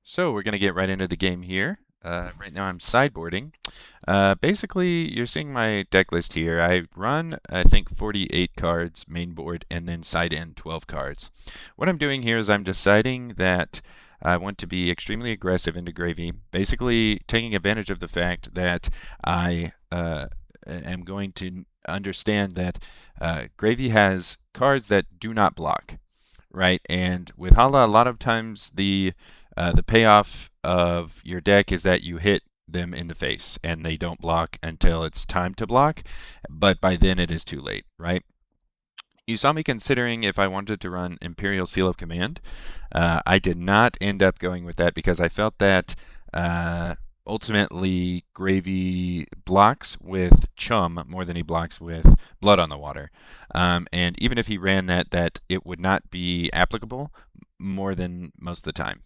So we're going to get right into the game here. Right now I'm sideboarding. Basically, you're seeing my deck list here. I run, I think, 48 cards main board and then side in 12 cards. What I'm doing here is I'm deciding that I want to be extremely aggressive into gravy, basically taking advantage of the fact that I am going to understand that gravy has cards that do not block, right? And with Hala, a lot of times the payoff of your deck is that you hit them in the face and they don't block until it's time to block, but by then it is too late, right? You saw me considering if I wanted to run Imperial Seal of Command. I did not end up going with that because I felt that ultimately Gravy blocks with Chum more than he blocks with Blood on the Water. And even if he ran that it would not be applicable more than most of the time.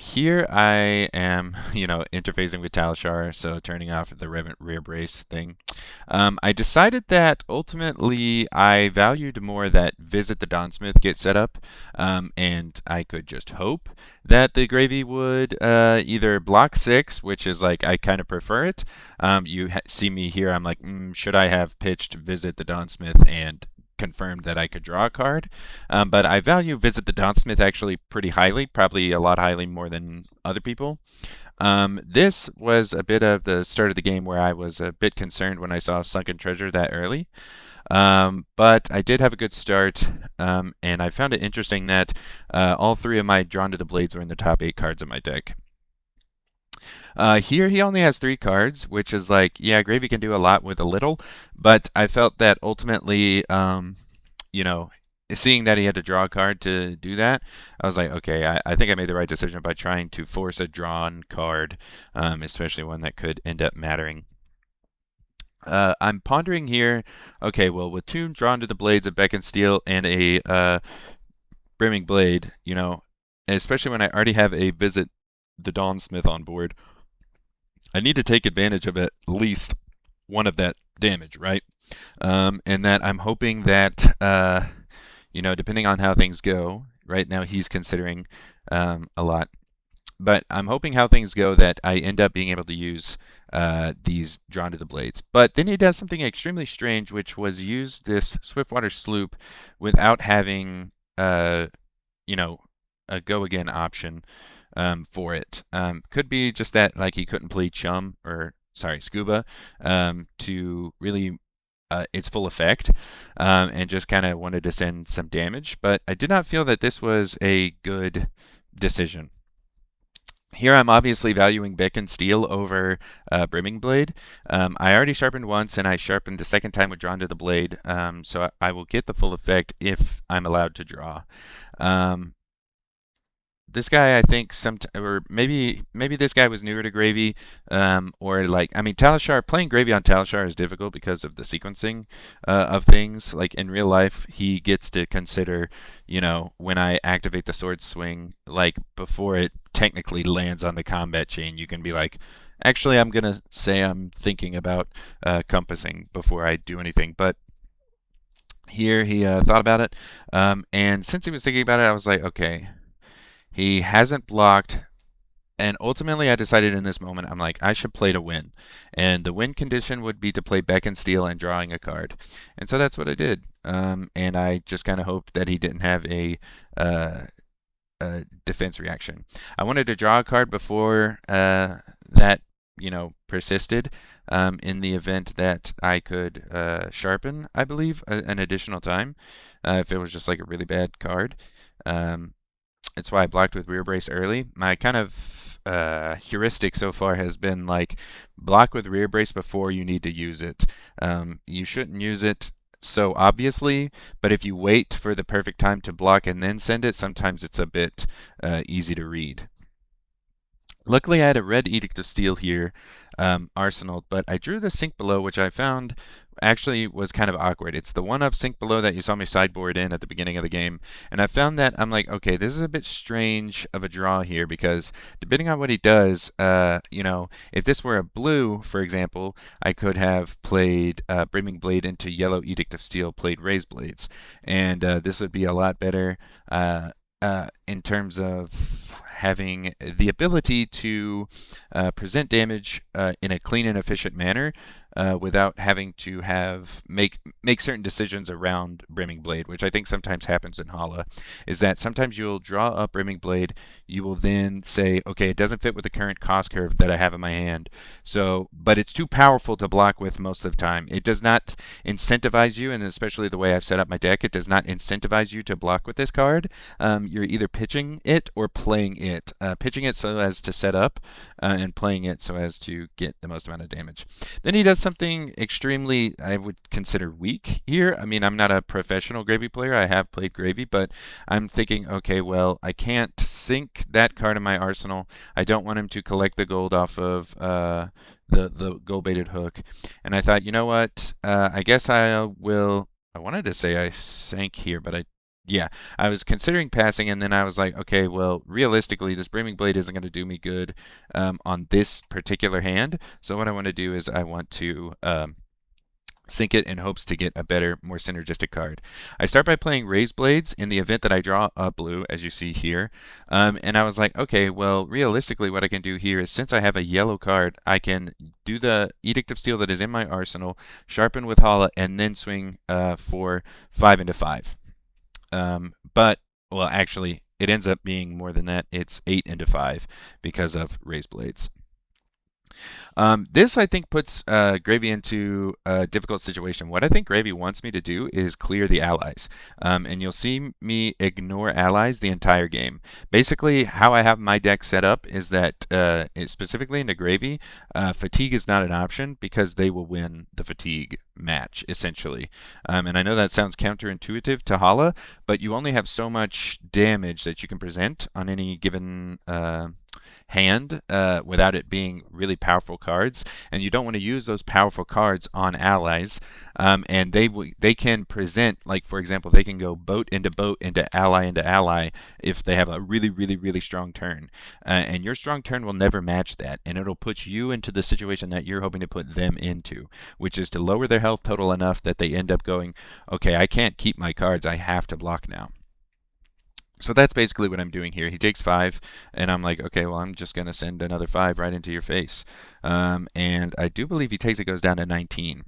Here I am, interfacing with Talishar, so turning off the rear brace thing. I decided that ultimately I valued more that Visit the Dawnsmith get set up, and I could just hope that the Gravy would either block 6, which is like I kind of prefer it. You see me here, I'm like, should I have pitched Visit the Dawnsmith and confirmed that I could draw a card, but I value Visit the Dawnsmith actually pretty highly, probably a lot highly more than other people. This was a bit of the start of the game where I was a bit concerned when I saw Sunken Treasure that early. But I did have a good start, and I found it interesting that all 3 of my Drawn to the Blades were in the top 8 cards of my deck. Here he only has 3 cards, which is like, yeah, Gravy can do a lot with a little, but I felt that ultimately, seeing that he had to draw a card to do that, I was like, okay, I think I made the right decision by trying to force a drawn card, especially one that could end up mattering. I'm pondering here, okay, well, with 2 Drawn to the Blades, a Beck and Steel, and a Brimming Blade, especially when I already have a Visit the Dawnsmith on board, I need to take advantage of at least one of that damage, right? And that I'm hoping that, depending on how things go, right now he's considering a lot. But I'm hoping how things go that I end up being able to use these Drawn to the Blades. But then he does something extremely strange, which was use this Swiftwater Sloop without having, a go again option for it. Could be just that like he couldn't play Scuba to really its full effect, and just kind of wanted to send some damage. But I did not feel that this was a good decision. Here I'm obviously valuing Beck and Steel over Brimming Blade. I already sharpened once and I sharpened the second time with Drawn to the Blade, so I will get the full effect if I'm allowed to draw. This guy, I think, or maybe this guy was newer to Gravy, or like, I mean, Talishar, playing Gravy on Talishar is difficult because of the sequencing of things. Like in real life, he gets to consider, when I activate the sword swing, like before it technically lands on the combat chain, you can be like, actually, I'm gonna say I'm thinking about compassing before I do anything, but. Here he thought about it, and since he was thinking about it, I was like, okay, he hasn't blocked, and ultimately I decided in this moment, I'm like, I should play to win. And the win condition would be to play Beck and Steel and drawing a card. And so that's what I did. And I just kind of hoped that he didn't have a defense reaction. I wanted to draw a card before that, persisted, in the event that I could sharpen, I believe, an additional time, if it was just like a really bad card. It's why I blocked with rear brace early. My kind of heuristic so far has been like block with rear brace before you need to use it. You shouldn't use it so obviously, but if you wait for the perfect time to block and then send it, sometimes it's a bit easy to read. Luckily, I had a red Edict of Steel here, arsenal, but I drew the Sink Below, which I found actually was kind of awkward. It's the one of Sink Below that you saw me sideboard in at the beginning of the game, and I found that I'm like, okay, this is a bit strange of a draw here because depending on what he does, if this were a blue, for example, I could have played Brimming Blade into yellow Edict of Steel, played Raised Blades, and this would be a lot better in terms of having the ability to present damage in a clean and efficient manner without having to make certain decisions around Brimming Blade, which I think sometimes happens in Hala, is that sometimes you'll draw up Brimming Blade, you will then say, okay, it doesn't fit with the current cost curve that I have in my hand, but it's too powerful to block with most of the time. It does not incentivize you, and especially the way I've set up my deck, it does not incentivize you to block with this card. You're either pitching it or playing it. Pitching it so as to set up, and playing it so as to get the most amount of damage. Then he does something extremely, I would consider, weak here. I mean, I'm not a professional Gravy player. I have played Gravy, but I'm thinking, okay, well, I can't sink that card in my arsenal. I don't want him to collect the gold off of the gold-baited hook. And I thought, you know what? I guess I wanted to say I sank here, but yeah, I was considering passing, and then I was like, okay, well, realistically, this Brimming Blade isn't going to do me good on this particular hand. So what I want to do is I want to sink it in hopes to get a better, more synergistic card. I start by playing Raised Blades in the event that I draw a blue, as you see here. And I was like, okay, well, realistically, what I can do here is, since I have a yellow card, I can do the Edict of Steel that is in my arsenal, sharpen with Hala, and then swing for 5 into 5. But, well, actually, it ends up being more than that. It's 8 into 5 because of Raised Blades. This, I think, puts Gravy into a difficult situation. What I think Gravy wants me to do is clear the allies. And you'll see me ignore allies the entire game. Basically, how I have my deck set up is that, specifically into Gravy, fatigue is not an option because they will win the fatigue match, essentially. And I know that sounds counterintuitive to Hala, but you only have so much damage that you can present on any given hand without it being really powerful cards, and you don't want to use those powerful cards on allies, and they can present, like, for example, they can go boat into ally if they have a really strong turn, and your strong turn will never match that, and it'll put you into the situation that you're hoping to put them into, which is to lower their health total enough that they end up going, okay, I can't keep my cards, I have to block now. So that's basically what I'm doing here. He takes 5, and I'm like, okay, well, I'm just going to send another 5 right into your face. And I do believe he takes it, goes down to 19.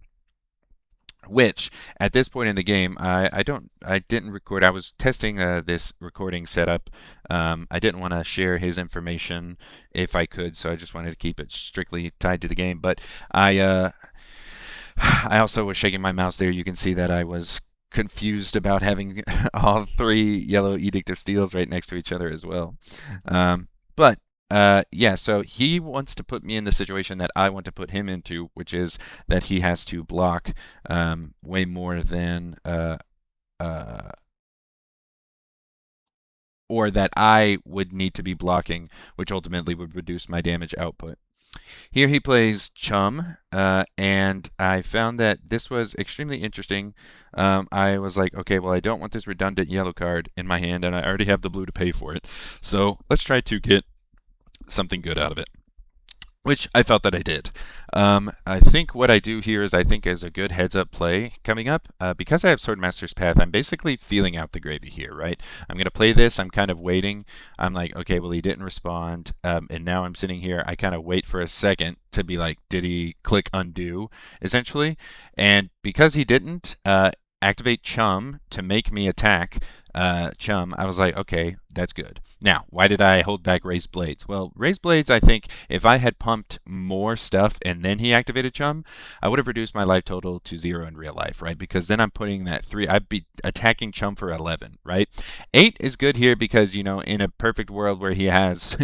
Which, at this point in the game, I didn't record. I was testing this recording setup. I didn't want to share his information if I could, so I just wanted to keep it strictly tied to the game. But I also was shaking my mouse there. You can see that I was confused about having all 3 yellow Edict of Steels right next to each other as well. Yeah, so he wants to put me in the situation that I want to put him into, which is that he has to block way more than or that I would need to be blocking, which ultimately would reduce my damage output. Here he plays Chum, and I found that this was extremely interesting. I was like, okay, well, I don't want this redundant yellow card in my hand, and I already have the blue to pay for it. So let's try to get something good out of it, which I felt that I did. I think what I do here is, I think, is a good heads-up play coming up. Because I have Swordmaster's Path, I'm basically feeling out the Gravy here, right? I'm going to play this. I'm kind of waiting. I'm like, okay, well, he didn't respond. And now I'm sitting here. I kind of wait for a second to be like, did he click undo, essentially? And because he didn't activate Chum to make me attack Chum, I was like, okay, that's good. Now, why did I hold back Raised Blades? Well, Raised Blades, I think, if I had pumped more stuff and then he activated Chum, I would have reduced my life total to 0 in real life, right? Because then I'm putting that 3, I'd be attacking Chum for 11, right? 8 is good here because, in a perfect world where he has,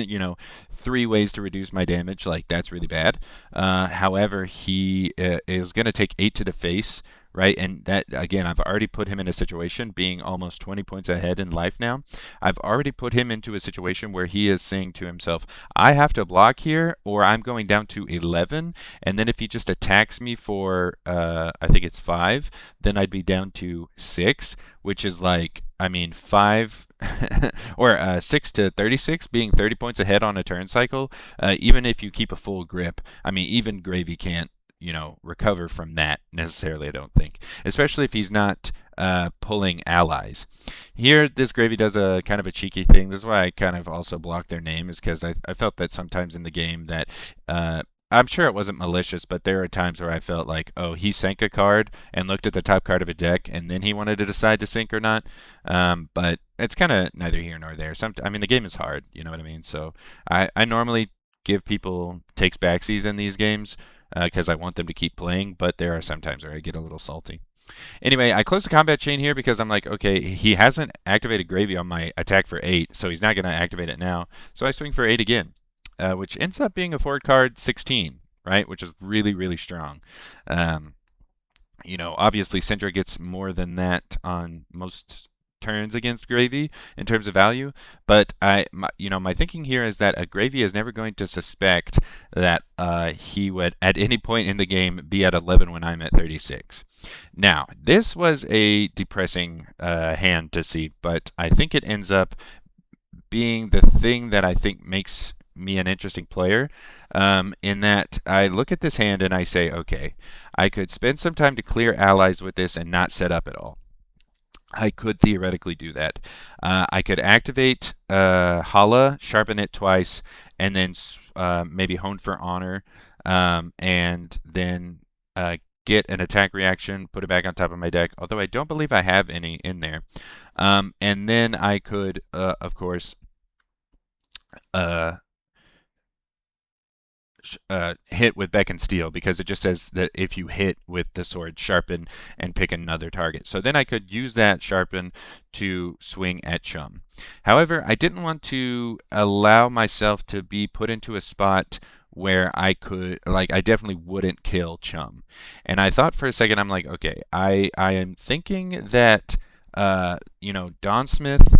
3 ways to reduce my damage, like, that's really bad. However, he is going to take 8 to the face, right? And that, again, I've already put him in a situation, being almost 20 points ahead in life now. I've already put him into a situation where he is saying to himself, I have to block here or I'm going down to 11. And then if he just attacks me for, I think it's 5, then I'd be down to 6, which is like, 5 or 6 to 36, being 30 points ahead on a turn cycle. Even if you keep a full grip, even Gravy can't recover from that necessarily, I don't think. Especially if he's not pulling allies. Here, this gravy does a kind of a cheeky thing. This is why I kind of also blocked their name, is because I felt that sometimes in the game that I'm sure it wasn't malicious, but there are times where I felt like, oh, he sank a card and looked at the top card of a deck, and then he wanted to decide to sink or not. But it's kind of neither here nor there. I mean, the game is hard, you know what I mean? So I normally give people takes backsies in these games because I want them to keep playing, but there are some times where I get a little salty. Anyway, I close the combat chain here because I'm like, okay, he hasn't activated Gravy on my attack for 8, so he's not going to activate it now. So I swing for 8 again, which ends up being a forward card 16, right? Which is really, really strong. Obviously, Syndra gets more than that on most turns against Gravy in terms of value, but my thinking here is that a Gravy is never going to suspect that he would at any point in the game be at 11 when I'm at 36. Now, this was a depressing hand to see, but I think it ends up being the thing that I think makes me an interesting player, in that I look at this hand and I say, okay, I could spend some time to clear allies with this and not set up at all. I could theoretically do that. I could activate Hala, sharpen it twice, and then maybe Hone for Honor, and then get an attack reaction, put it back on top of my deck, although I don't believe I have any in there. And then I could, of course, hit with Beck and Steel, because it just says that if you hit with the sword, sharpen and pick another target. So then I could use that sharpen to swing at Chum. However, I didn't want to allow myself to be put into a spot where I definitely wouldn't kill Chum. And I thought for a second, I'm like, okay, I am thinking that, Don Smith,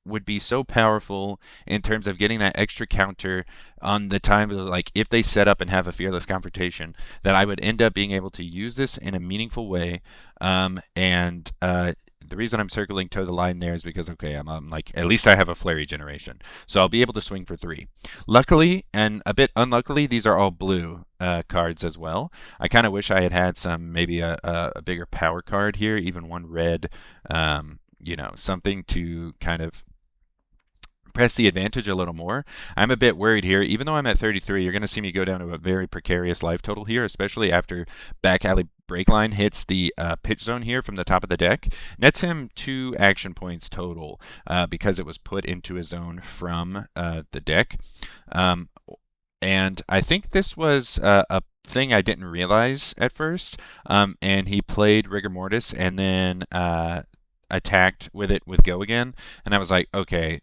would be so powerful in terms of getting that extra counter on the time, like if they set up and have a fearless confrontation, that I would end up being able to use this in a meaningful way. The reason I'm circling toe the line there is because, okay, I'm like, at least I have a flurry generation, so I'll be able to swing for 3. Luckily, and a bit unluckily, these are all blue cards as well. I kind of wish I had some, maybe a bigger power card here, even one red, something to kind of press the advantage a little more. I'm a bit worried here. Even though I'm at 33, you're going to see me go down to a very precarious life total here, especially after Back Alley Breakline hits the pitch zone here from the top of the deck. Nets him 2 action points total because it was put into a zone from the deck. And I think this was a thing I didn't realize at first. And he played Rigor Mortis and then attacked with it with Go again, and I was like, okay,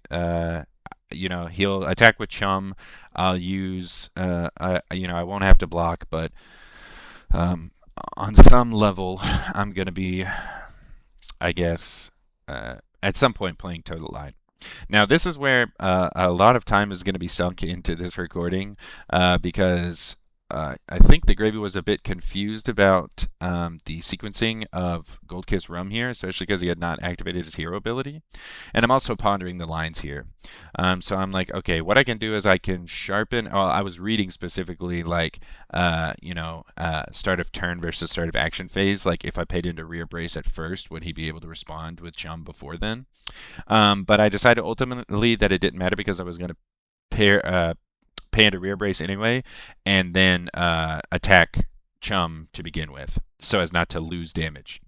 he'll attack with Chum. I'll use, I won't have to block, but on some level, I'm gonna be, I guess, at some point playing Total Line. Now, this is where a lot of time is going to be sunk into this recording because I think the Gravy was a bit confused about the sequencing of Gold Kiss Rum here, especially because he had not activated his hero ability. And I'm also pondering the lines here. So I'm like, okay, what I can do is I can sharpen. Oh, I was reading specifically like, start of turn versus start of action phase. Like if I paid into Rear Brace at first, would he be able to respond with Chum before then? But I decided ultimately that it didn't matter because I was going to pay into Rear Brace anyway, and then attack Chum to begin with, so as not to lose damage.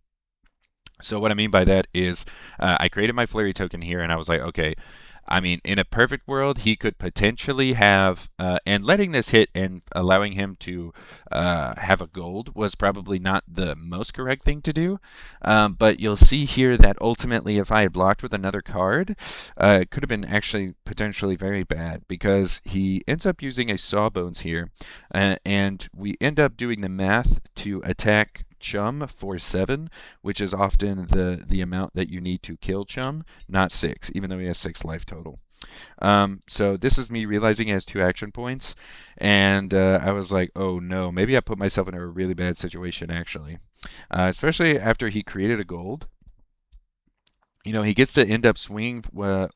So what I mean by that is I created my Flurry token here, and I was like, okay, I mean, in a perfect world, he could potentially have, and letting this hit and allowing him to have a gold was probably not the most correct thing to do. But you'll see here that ultimately, if I had blocked with another card, it could have been actually potentially very bad because he ends up using a Sawbones here, and we end up doing the math to attack Chum for 7, which is often the amount that you need to kill Chum, not 6, even though he has 6 life total. So this is me realizing he has 2 action points, and I was like, oh no, maybe I put myself in a really bad situation actually, especially after he created a gold. He gets to end up swinging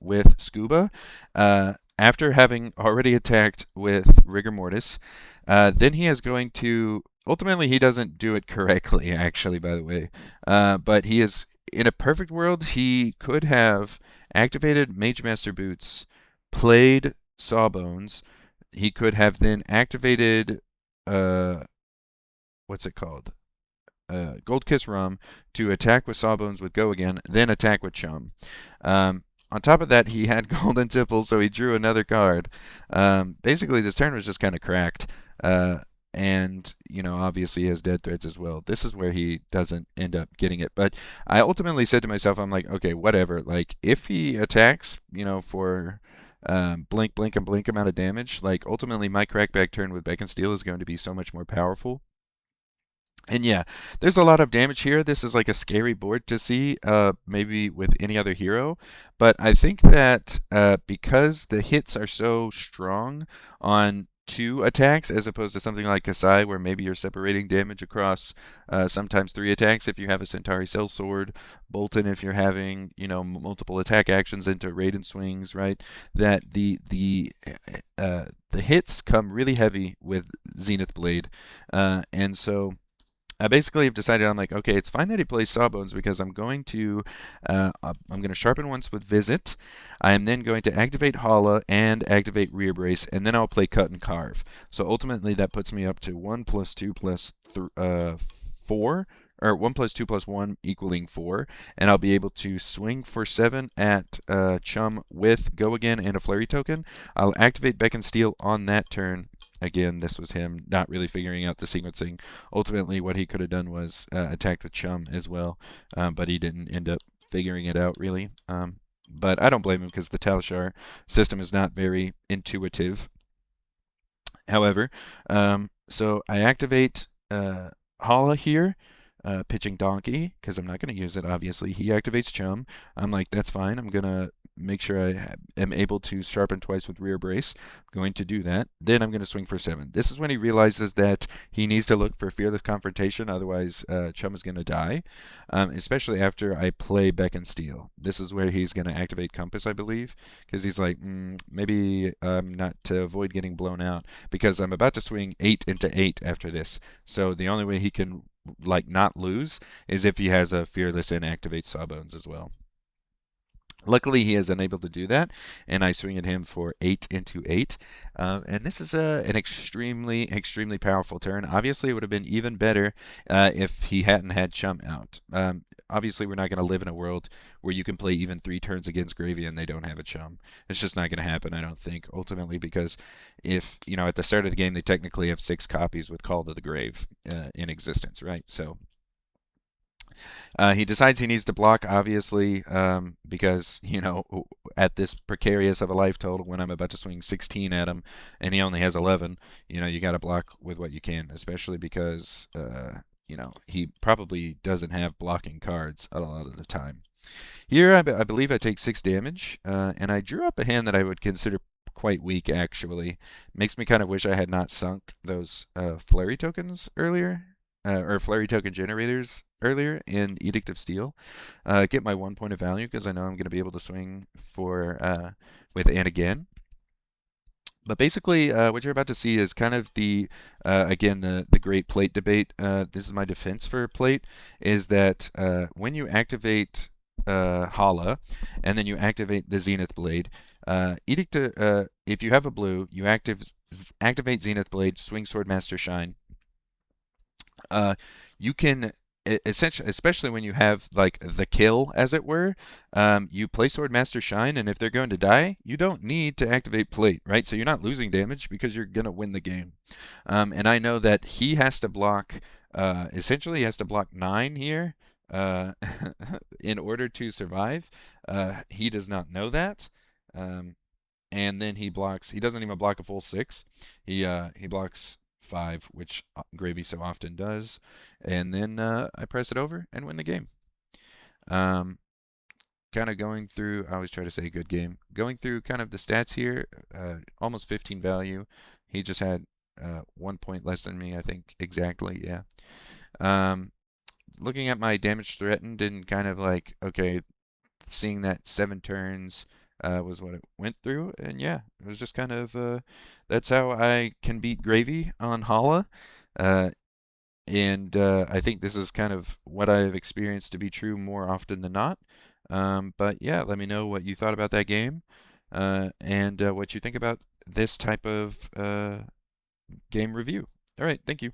with Scuba after having already attacked with Rigor Mortis. Then he is going to ultimately he doesn't do it correctly, actually, by the way. But he is in a perfect world. He could have activated Mage Master Boots, played Sawbones. He could have then activated uh, what's it called? Gold Kiss Rum to attack with Sawbones with Go again, then attack with Chum. On top of that, he had Golden Tipple, so he drew another card. Basically, this turn was just kind of cracked. And, obviously he has Dead Threads as well. This is where he doesn't end up getting it. But I ultimately said to myself, I'm like, okay, whatever. Like, if he attacks, for blink, blink, and blink amount of damage, like, ultimately my crackback turn with Beck and Steel is going to be so much more powerful. And yeah, there's a lot of damage here. This is like a scary board to see, maybe with any other hero. But I think that because the hits are so strong on two attacks, as opposed to something like Kasai, where maybe you're separating damage across sometimes three attacks if you have a Centauri Sellsword, Bolton if you're having multiple attack actions into raid and swings, right? That the hits come really heavy with Zenith Blade, and so. I basically have decided I'm like, okay, it's fine that he plays Sawbones because I'm going to sharpen once with Visit. I am then going to activate Hala and activate Rear Brace, and then I'll play Cut and Carve. So ultimately, that puts me up to 1 plus 2 plus 4, or 1 plus 2 plus 1 equaling 4, and I'll be able to swing for 7 at Chum with Go Again and a Flurry token. I'll activate Beck and Steel on that turn. Again, this was him not really figuring out the sequencing. Ultimately, what he could have done was attacked with Chum as well, but he didn't end up figuring it out really. But I don't blame him because the Talishar system is not very intuitive. However, so I activate Hala here, pitching Donkey because I'm not going to use it. Obviously, he activates Chum. I'm like, that's fine. I'm gonna make sure I am able to sharpen twice with Rear Brace. I'm going to do that. Then I'm going to swing for 7. This is when he realizes that he needs to look for Fearless Confrontation, otherwise Chum is going to die. Especially after I play Beck and Steel. This is where he's going to activate Compass, I believe, because he's like, maybe not to avoid getting blown out because I'm about to swing 8 into 8 after this. So the only way he can not lose is if he has a Fearless and activates Sawbones as well. Luckily, he is unable to do that, and I swing at him for 8 into 8. And this is an extremely, extremely powerful turn. Obviously, it would have been even better if he hadn't had Chum out. Obviously, we're not going to live in a world where you can play even 3 turns against Gravy and they don't have a Chum. It's just not going to happen, I don't think, ultimately, because if, at the start of the game, they technically have 6 copies with Call to the Grave in existence, right? So he decides he needs to block, obviously, because, at this precarious of a life total, when I'm about to swing 16 at him and he only has 11, you got to block with what you can, especially because, he probably doesn't have blocking cards a lot of the time. Here, I believe I take 6 damage, and I drew up a hand that I would consider quite weak, actually. Makes me kind of wish I had not sunk those flurry tokens earlier. Or flurry token generators earlier in Edict of Steel. Get my 1 point of value because I know I'm going to be able to swing for with and again. But basically, what you're about to see is kind of again, the great plate debate. This is my defense for plate, is that when you activate Hala, and then you activate the Zenith Blade, if you have a blue, you activate Zenith Blade, swing Swordmaster Shine. You can essentially, especially when you have like the kill, as it were, you play Swordmaster Shine, and if they're going to die, you don't need to activate Plate, right? So you're not losing damage because you're gonna win the game. And I know that he has to block, essentially, he has to block 9 here. In order to survive, he does not know that. And then he blocks. He doesn't even block a full 6. He blocks 5, which Gravy so often does, and then I press it over and win the game. Kind of going through, I always try to say good game. Going through kind of the stats here, almost 15 value. He just had 1 point less than me, I think, exactly, yeah. Looking at my damage threatened and kind of like, okay, seeing that 7 turns was what it went through, and yeah, it was just kind of that's how I can beat Gravy on Hala. And I think this is kind of what I've experienced to be true more often than not. But yeah, let me know what you thought about that game, and what you think about this type of game review. All right, thank you.